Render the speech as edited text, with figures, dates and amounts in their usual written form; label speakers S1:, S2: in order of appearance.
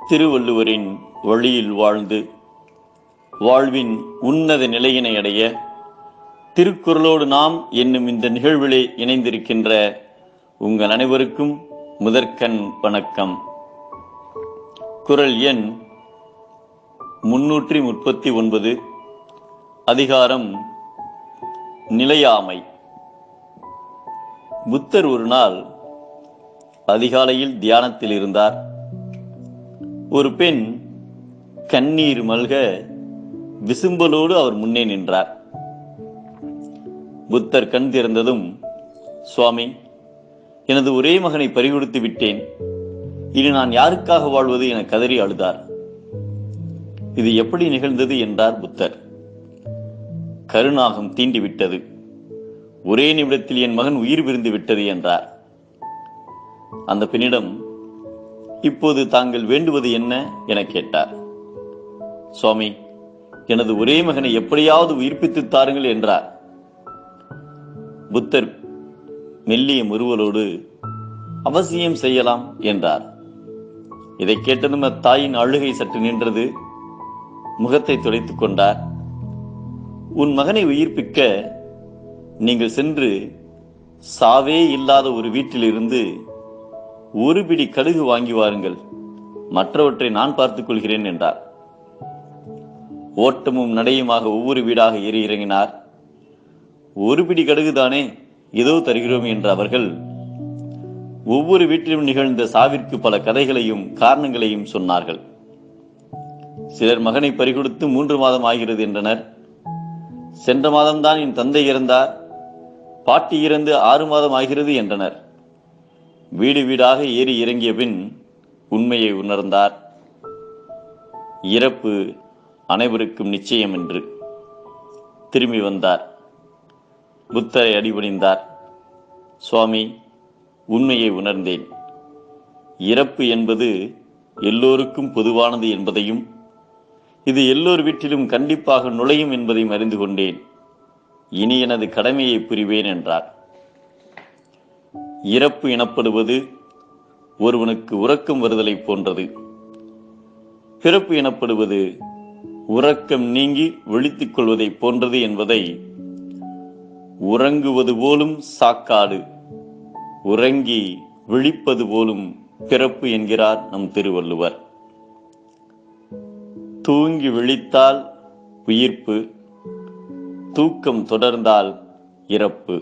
S1: திருவள்ளுவரின் வழியில் வாழ்ந்து வாழ்வின் உன்னத நிலையினை அடைய திருக்குறளோடு நாம் என்னும் இந்த நிகழ்விலே இணைந்திருக்கின்ற உங்கள் அனைவருக்கும் முதற்கண் வணக்கம். குறள் எண் 339, அதிகாரம் நிலையாமை. புத்தர் ஒரு நாள் அதிகாலையில் தியானத்தில் இருந்தார். ஒரு பெண் கண்ணீர் மல்க விசும்பலோடு அவர் முன்னே நின்றார். புத்தர் கண் திறந்ததும், சுவாமி, எனது ஒரே மகனை பறிகொடுத்து விட்டேன், இனி நான் யாருக்காக வாழ்வது என கதறி அழுதார். இது எப்படி நிகழ்ந்தது என்றார் புத்தர். கருநாகம் தீண்டிவிட்டது, ஒரே நிமிடத்தில் என் மகன் உயிர் பிரிந்து விட்டது என்றார். அந்த பெண்ணிடம், இப்போது தாங்கள் வேண்டுவது என்ன என கேட்டார். சுவாமி, எனது ஒரே மகனை எப்படியாவது உயிர்ப்பித்து தாருங்கள் என்றார். புத்தர் மெல்லிய முறுவலோடு, அவசியம் செய்யலாம் என்றார். இதை கேட்டதும் அத்தாயின் அழுகை சற்று நின்றது. முகத்தை துடைத்துக் கொண்டார். உன் மகனை உயிர்ப்பிக்க நீங்கள் சென்று சாவே இல்லாத ஒரு வீட்டிலிருந்து ஒரு பிடி கடுகு வாங்கி வாருங்கள், மற்றவற்றை நான் பார்த்துக் கொள்கிறேன் என்றார். ஓட்டமும் நடையுமாக ஒவ்வொரு வீடாக ஏறி இறங்கினார். ஒரு பிடி கடுகுதானே, ஏதோ தருகிறோம் என்ற அவர்கள் ஒவ்வொரு வீட்டிலும் நிகழ்ந்த சாவிற்கு பல கதைகளையும் காரணங்களையும் சொன்னார்கள். சிலர் மகனை பறிகொடுத்து 3 மாதம் ஆகிறது என்றனர். சென்ற மாதம்தான் என் தந்தை இறந்தார், பாட்டி இறந்து 6 மாதம் ஆகிறது என்றனர். வீடு வீடாக ஏறி இறங்கிய பின் உண்மையை உணர்ந்தார். இறப்பு அனைவருக்கும் நிச்சயம் என்று. திரும்பி வந்தார். புத்தரை அடிபணிந்தார். சுவாமி, உண்மையை உணர்ந்தேன். இறப்பு என்பது எல்லோருக்கும் பொதுவானது என்பதையும், இது எல்லோர் வீட்டிலும் கண்டிப்பாக நுழையும் என்பதையும் அறிந்து கொண்டேன். இனி எனது கடமையை புரிவேன் என்றார். இறப்பு எனப்படுவது ஒருவனுக்கு உறக்கம் வருதலை போன்றது. பிறப்பு எனப்படுவது உறக்கம் நீங்கி விழித்துக் கொள்வதை போன்றது என்பதை உறங்குவது போலும் சாக்காடு, உறங்கி விழிப்பது போலும் பிறப்பு என்கிறார் நம் திருவள்ளுவர். தூங்கி விழித்தால் உயிர்ப்பு, தூக்கம் தொடர்ந்தால் இறப்பு.